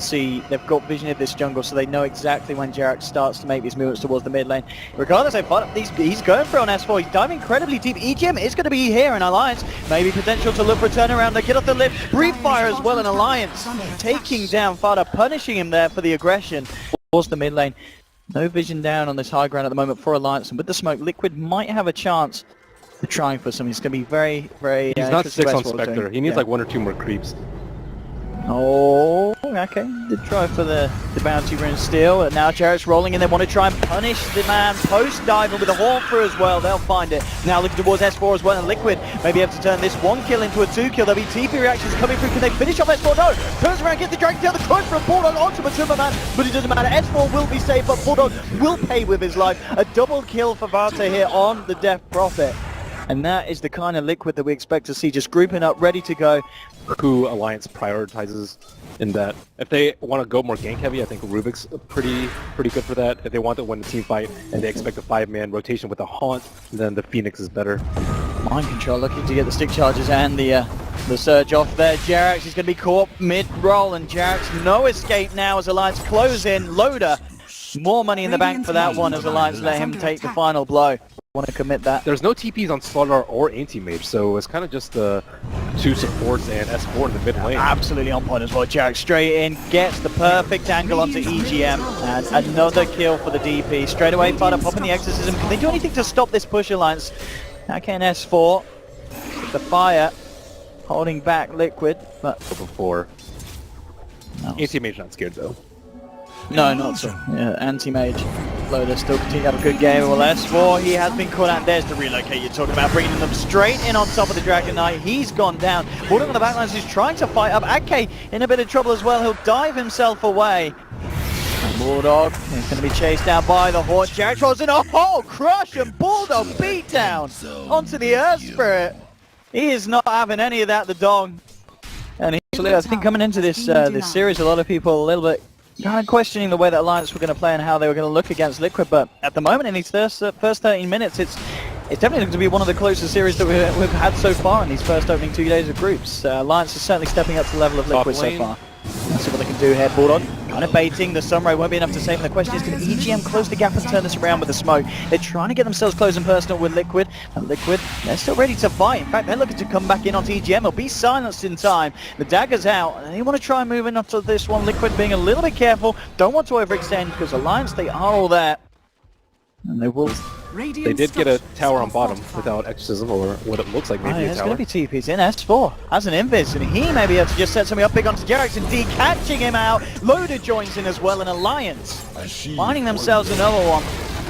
see, they've got vision of this jungle, so they know exactly when Jarek starts to make these movements towards the mid lane. Regardless, he's going for on S4, he's diving incredibly deep. EGM is going to be here in Alliance, maybe potential to look for a turnaround. They get off the lift, brief fire as well in Alliance, taking down Fada, punishing him there for the aggression towards the mid lane. No vision down on this high ground at the moment for Alliance, and with the smoke, Liquid might have a chance of trying for something. It's going to be very, very... He's not 6 on Spectre. He needs like 1 or 2 more creeps. Oh, okay. Did try for the bounty rune steal. And now Jarek's rolling in. They want to try and punish the man post-diver with a horn through as well. They'll find it. Now looking towards S4 as well. And Liquid may be able to turn this 1 kill into a 2 kill. There'll be TP reactions coming through. Can they finish off S4? No. Turns around, gets the Dragon Tail. The close from Bulldog onto Matuma Man. But it doesn't matter. S4 will be safe, but Bulldog will pay with his life. A double kill for Varte here on the Death Prophet. And that is the kind of Liquid that we expect to see, just grouping up, ready to go. Who Alliance prioritizes in that. If they want to go more gank heavy, I think Rubik's pretty good for that. If they want to win the team fight and they expect a 5-man rotation with a haunt, then the Phoenix is better. Mind control looking to get the stick charges and the surge off there. Jarex is going to be caught mid-roll, and Jarex no escape now as Alliance close in. Loader, more money in the bank for that one as Alliance let him take the final blow. Want to commit that. There's no TPs on Slaughter or Anti-Mage, so it's kind of just the 2 supports and S4 in the mid lane. Absolutely on point as well. Jarek straight in, gets the perfect angle onto EGM, and another kill for the DP. Straight away, Fada popping the Exorcism. Can they do anything to stop this push, Alliance? Now can S4 with the fire, holding back Liquid, but before. Anti-Mage not scared though. No, not so. Yeah, Anti-Mage. Loader still continue to have a good game. Well, S4, he has been caught out. There's the relocate you're talking about, bringing them straight in on top of the Dragon Knight. He's gone down. Bulldog on the backlines is trying to fight up. Ake in a bit of trouble as well. He'll dive himself away. And Bulldog is going to be chased down by the Horde. Jarek throws in a hole, crush, and Bulldog beat down onto the Earth Spirit. He is not having any of that, the dog. And actually, I think coming into this series, a lot of people a little bit kind of questioning the way that Alliance were going to play and how they were going to look against Liquid, but at the moment in these first 13 minutes, it's definitely going to be one of the closest series that we've had so far in these first opening 2 days of groups. Alliance is certainly stepping up to the level of Liquid so far. Let's see what they can do here. Bulldog kind of baiting. The Sunray won't be enough to save him. The question is, can EGM close the gap and turn this around with the smoke? They're trying to get themselves close and personal with Liquid. And Liquid, they're still ready to fight. In fact, they're looking to come back in onto EGM. They'll be silenced in time. The dagger's out. And they want to try and move in onto this one. Liquid being a little bit careful. Don't want to overextend because Alliance, they are all there. And they will... They did get a tower on bottom without Exorcism, or what it looks like maybe a tower. There's going to be TPs in. S4 has an invis, and he may be able to just set something up big onto Jarex, and D catching him out. Loader joins in as well, in Alliance, finding themselves another one.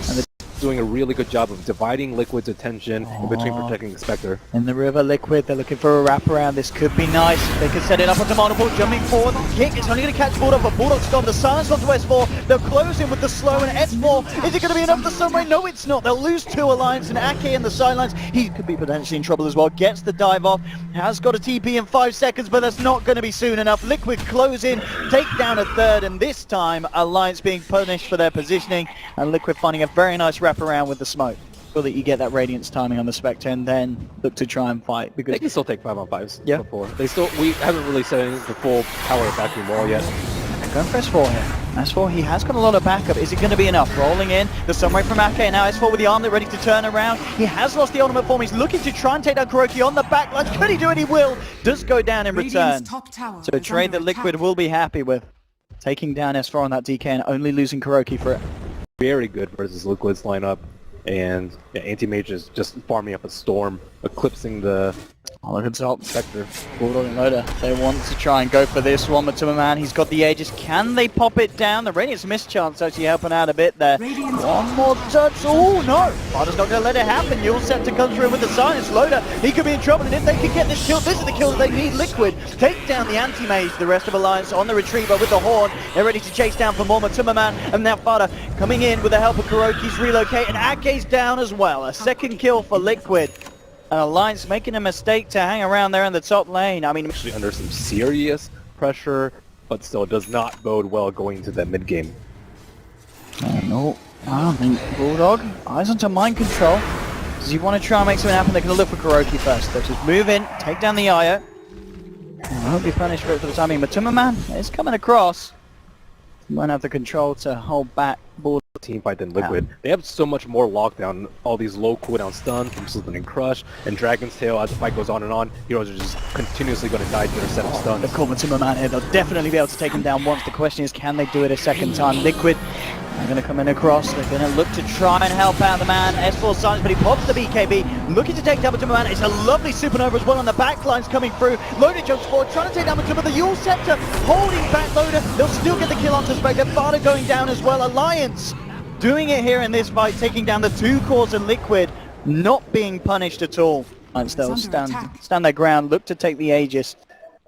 And doing a really good job of dividing Liquid's attention in between protecting the Spectre. In the river, Liquid, they're looking for a wraparound. This could be nice. They could set it up onto Monopole, jumping forward. Kick, it's only going to catch Bulldog, but Bulldog's gone. The silence onto S4. They'll close in with the slow, and S4, is it going to be enough for Sunray? No, it's not. They'll lose 2 Alliance, and Ake in the sidelines. He could be potentially in trouble as well. Gets the dive off. Has got a TP in 5 seconds, but that's not going to be soon enough. Liquid close in, take down a third, and this time, Alliance being punished for their positioning, and Liquid finding a very nice wraparound with the smoke. So that you get that Radiance timing on the Spectre and then look to try and fight. Because they can still take 5-on-5s before. We haven't really set the full power of Vacuum Wall yet. They're going for S4 here. S4, he has got a lot of backup. Is it going to be enough? Rolling in, the Sunray from Ake, now S4 with the armlet ready to turn around. He has lost the ultimate form. He's looking to try and take down Kuroki on the back line. Could he do it? He will. Does go down in return. So a trade that Liquid will be happy with. Taking down S4 on that DK and only losing Kuroki for it. Very good versus Liquid's lineup. And yeah, Anti-Mage is just farming up a Storm, eclipsing the Spectre. Bulldog and Loader, they want to try and go for this one. Matuma Man, he's got the Aegis. Can they pop it down? The Radiance missed chance actually helping out a bit there. One more touch. Oh no! Fada's not going to let it happen. You'll set to come through with the silence. Loader, he could be in trouble, and if they can get this kill, this is the kill that they need. Liquid take down the Anti-Mage. The rest of Alliance on the retreat, but with the Horde, they're ready to chase down for more. Matuma Man, and now Fada coming in with the help of Kuroki's relocate, and Ake's down as well. A second kill for Liquid. And Alliance making a mistake to hang around there in the top lane. I mean, actually under some serious pressure, but still does not bode well going into that mid game. No, I don't think Bulldog. Eyes onto mind control. Does he want to try and make something happen? They're going to look for Kuroki first. They'll just move in, take down the Io. And I won't be punished for it for the time being. Matuma Man is coming across. won't have the control to hold back Bulldog. Team fight than Liquid. They have so much more lockdown, all these low cooldown stuns from Slither and Crush, and Dragon's Tail. As the fight goes on, heroes are just continuously going to die to their set of stuns. The Corbin Timmerman here, they'll definitely be able to take him down once. The question is, can they do it a second time? Liquid are going to come in across. They're going to look to try and help out the man. S4 silence, but he pops the BKB, looking to take down the Timmerman. It's a lovely supernova as well on the back lines coming through. Loader jumps forward, trying to take down the Timber. The Yule Scepter holding back Loader. They'll still get the kill onto Spectre. Barter going down as well. Alliance doing it here in this fight, taking down the two cores and Liquid, not being punished at all. And they'll stand their ground, look to take the Aegis,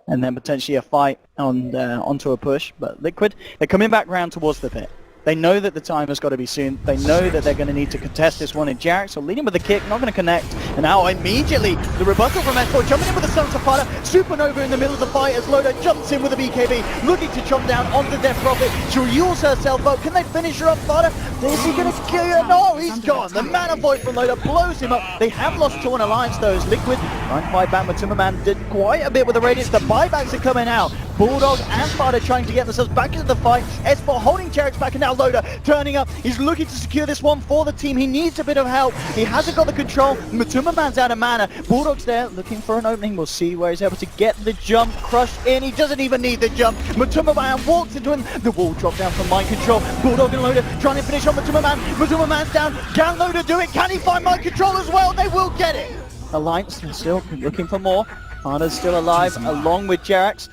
and then potentially a fight on onto a push. But Liquid, they're coming back round towards the pit. They know that the time has got to be soon. They know that they're going to need to contest this one. And Jarek, so leading with the kick, not going to connect. And now immediately the rebuttal from S4, jumping in with the Sunset Fighter. Supernova in the middle of the fight as Loda jumps in with a BKB, looking to chop down onto Death Prophet. She'll use herself up. Can they finish her up, Fighter? Is he going to kill her? No, he's gone. The Mana Void from Loda blows him up. They have lost to an alliance, though, as Liquid trying to fight back. But Timmerman did quite a bit with the Radiance. The buybacks are coming out. Bulldog and Fighter trying to get themselves back into the fight. S4 holding Jarek's back, and now Loda turning up. He's looking to secure this one for the team. He needs a bit of help. He hasn't got the control. Timmerman's out of mana. Bulldog's there looking for an opening. We'll see where he's able to get the jump. Crush in. He doesn't even need the jump. Timmerman walks into him. The wall dropped down from mind control. Bulldog and Loda trying to finish on Timmerman. Timmerman's down. Can Loda do it? Can he find mind control as well? They will get it. Alliance still looking for more. Arna's still alive along with Jarex.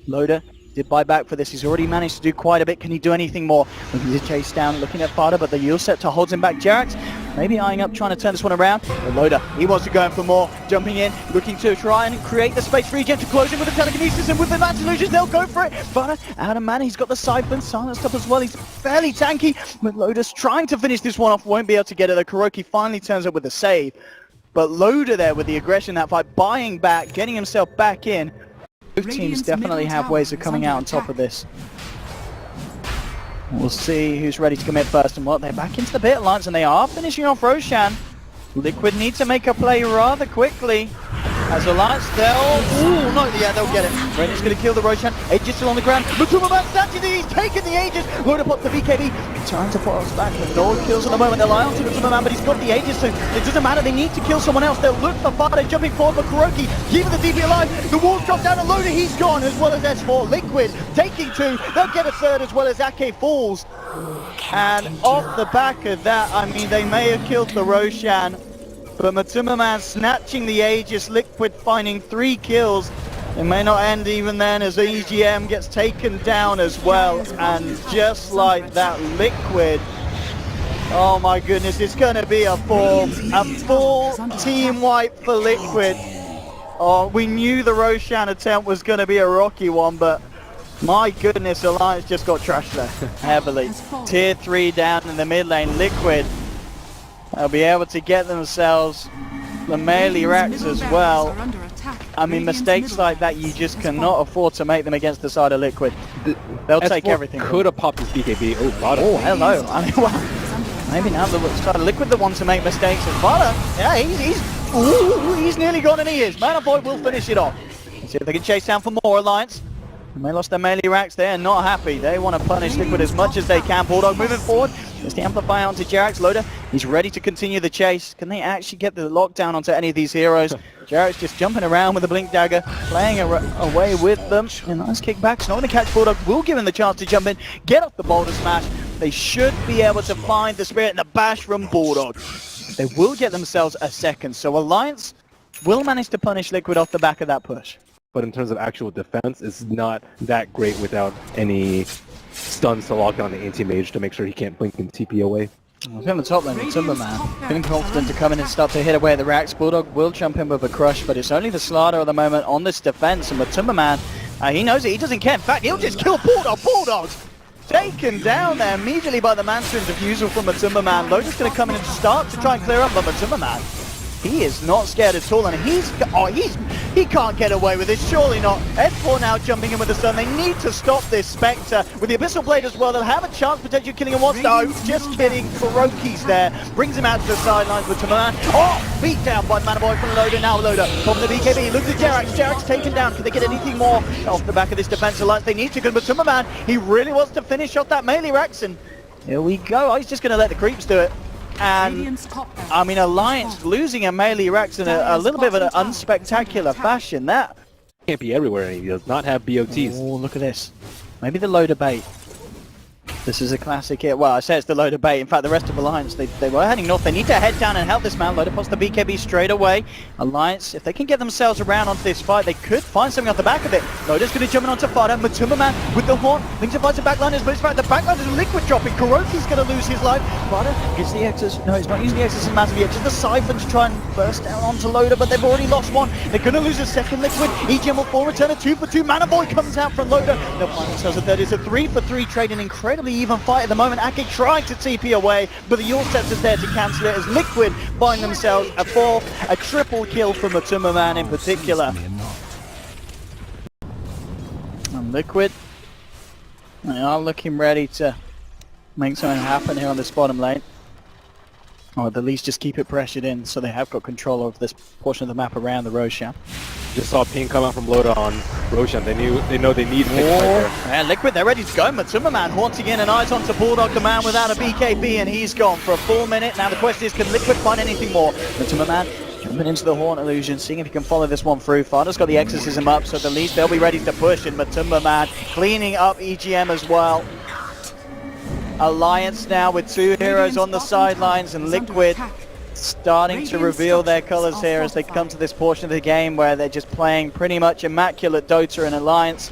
Loda did buy back for this. He's already managed to do quite a bit. Can he do anything more? Looking to chase down, looking at Fada, but the Yule Scepter holds him back. Jarex maybe eyeing up, trying to turn this one around. But Loda, he wants to go in for more. Jumping in, looking to try and create the space for regen to close in with the telekinesis, and with the advanced illusions, they'll go for it. Fada out of mana. He's got the Siphon, silenced up as well. He's fairly tanky. But Loda's trying to finish this one off. Won't be able to get it. The Kuroki finally turns up with a save. But Loda there with the aggression in that fight, buying back, getting himself back in. Both teams definitely have ways of coming out on top of this. We'll see who's ready to commit first and what. They're back into the pit alliance, and they are finishing off Roshan. Liquid need to make a play rather quickly. As Alliance, they'll get it. Renner's going to kill the Roshan. Aegis still on the ground. Matuma standing there, he's taken the Aegis. Loader pops the BKB. Trying to put us back. The Nord kills at the moment. They're lying onto Matuma, but he's got the Aegis, so it doesn't matter. They need to kill someone else. They'll look for Fada jumping forward, but Kuroki keeping the DP alive. The walls drop down, and Loader, he's gone, as well as S4. Liquid taking two. They'll get a third, as well as Ake falls. And off the back of that, I mean, they may have killed the Roshan, but Matuma snatching the Aegis, Liquid finding 3 kills. It may not end even then, as the EGM gets taken down as well. And just like that, Liquid, oh my goodness, it's going to be a full team wipe for Liquid. Oh, we knew the Roshan attempt was going to be a rocky one, but my goodness, Alliance just got trashed there heavily. Tier 3 down in the mid lane. Liquid, they'll be able to get themselves the melee racks as well. I mean, mistakes like that, you just cannot afford to make them against the side of Liquid. They'll take everything. Could have popped his BKB. Oh, Vada. Oh, hello. I mean, well, maybe now the side of Liquid the one to make mistakes. And Vada, yeah, he's nearly gone, and he is. Mana Void will finish it off. Let's see if they can chase down for more, Alliance. They lost their melee racks. They're not happy. They want to punish Liquid as much as they can. Bulldog moving forward. There's the Amplify onto Jarex. Loader, he's ready to continue the chase. Can they actually get the lockdown onto any of these heroes? Jarex just jumping around with the Blink Dagger, playing away with them. A nice kickback. Not going to catch Bulldog. Will give him the chance to jump in, get off the Boulder Smash. They should be able to find the Spirit and the Bash from Bulldog. They will get themselves a second. So Alliance will manage to punish Liquid off the back of that push. But in terms of actual defense, it's not that great without any stuns to lock down the anti-mage to make sure he can't blink and TP away. On the top lane, Timberman feeling confident to come in and start to hit away at the racks. Bulldog will jump in with a crush, but it's only the Slardar at the moment on this defense. And with Timberman, he knows it. He doesn't care. In fact, he'll just kill Bulldog. Bulldog's taken down there immediately by the Manstream Diffusal from Timberman. Loda's going to come in and start to try and clear up, but Timberman, He is not scared at all, and he can't get away with it, surely not. S4 now jumping in with the stun. They need to stop this Spectre. With the Abyssal Blade as well, they'll have a chance potentially killing him once. No, just kidding. Kuroki's there. Brings him out to the sidelines with Taman. Oh, beat down by Manaboy from Loda. Now Loda from the BKB. Look at Jerax. Jerax taken down. Can they get anything more off the back of this defense alliance? They need to, but Taman, he really wants to finish off that melee Rax, and here we go. Oh, he's just going to let the creeps do it. And, I mean, Alliance losing a melee Rex in a little bit of an unspectacular fashion. That can't be everywhere, and he does not have BOTs. Oh, look at this. Maybe the loader bait. This is a classic here. Well, I say it's the loader bait. In fact, the rest of Alliance, they were heading north. They need to head down and help this man. Loader puts the BKB straight away. Alliance, if they can get themselves around onto this fight, they could find something off the back of it. Loader's going to jump in onto Fada. Matuma Man with the horn. Thinks to fight the backliners, but it's fact the backliners are liquid dropping. Kuroki's going to lose his life. Fada gets the X's. No, he's not using the X's as massive yet. Just the Siphon to try and burst down onto Loader, but they've already lost one. They're going to lose a second liquid. EGM will fall, return a 2-for-2. Manaboy comes out from Loader. They'll find themselves a third. It's a 3-for-3 trade, an incredibly even fight at the moment. Ake trying to TP away, but the Yule Scepter's there to cancel it as Liquid find themselves a fourth, a triple kill from Matuma Man in particular. And Liquid, they are looking ready to make something happen here on this bottom lane. Or at least just keep it pressured in, so they have got control over this portion of the map around the Roshan. Just saw ping come out from Loda on Roshan. They know they need to pick right there. And Liquid, they're ready to go. Matsuma Man haunting in and eyes onto Bulldog, the man without a BKB, and he's gone for a full minute. Now the question is, can Liquid find anything more? Matsuma Man jumping into the Horn illusion, seeing if he can follow this one through. Fada's got the exorcism up, so at least they'll be ready to push, and Matumba Man cleaning up EGM as well. Alliance now with two heroes on the sidelines, and Liquid starting to reveal their colors here as they come to this portion of the game where they're just playing pretty much immaculate Dota, and Alliance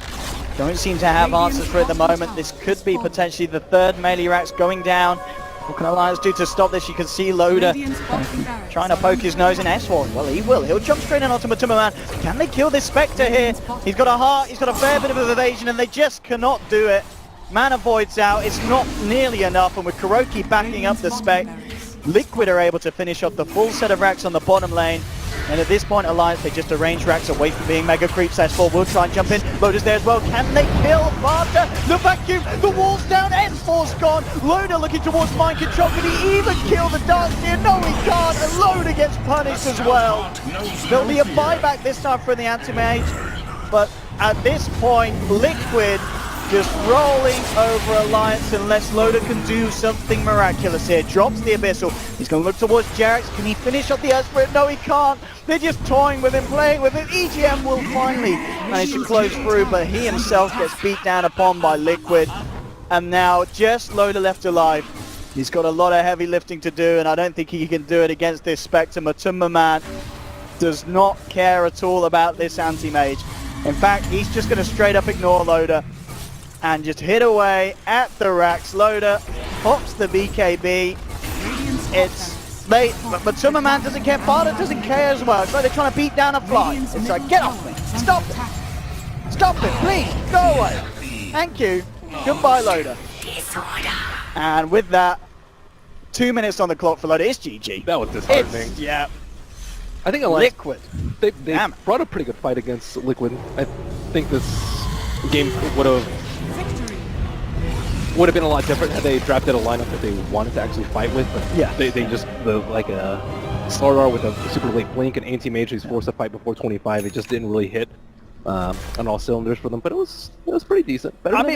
don't seem to have answers for it at the moment. This could be potentially the third melee Rax going down. What can Alliance do to stop this? You can see Loda trying to poke his nose in S4. Well, he will. He'll jump straight in onto Matuma Man. Can they kill this Spectre here? He's got a heart, he's got a fair bit of evasion, and they just cannot do it. Mana Void's out. It's not nearly enough, and with Kuroki backing up the Spec, Liquid are able to finish off the full set of racks on the bottom lane. And at this point, Alliance, they just arrange racks away from being mega creeps. S4 will try and jump in. Loda's there as well. Can they kill Vata? The vacuum, the wall's down, S4's gone. Loda looking towards mind control. Can he even kill the Dark Seer? No, he can't. And Loda gets punished as well. There'll be a buyback this time for the Anti-Mage. But at this point, Liquid just rolling over Alliance unless Loda can do something miraculous here. Drops the Abyssal. He's going to look towards Jerax. Can he finish off the Earth Spirit? No, he can't. They're just toying with him, playing with him. EGM will finally manage to close through, but he himself gets beat down upon by Liquid. And now just Loda left alive. He's got a lot of heavy lifting to do, and I don't think he can do it against this Spectre. Matumba Man does not care at all about this anti-mage. In fact, he's just going to straight up ignore Loda and just hit away at the racks. Loda pops the BKB. It's late, but Matsuma Man doesn't care. Fada doesn't care as well. It's like they're trying to beat down a fly. It's like, get off me. Stop it. Stop it, please. Go away. Thank you. Goodbye, Loda. And with that, 2 minutes on the clock for Loda. It's GG. That was disheartening. Yeah. I think Alliance, Liquid. They brought a pretty good fight against Liquid. I think this game would have been a lot different had they drafted a lineup that they wanted to actually fight with, but yeah, they just, like a Slardar with a super late blink and anti-mage who's forced to fight before 25, it just didn't really hit on all cylinders for them, but it was pretty decent. Better than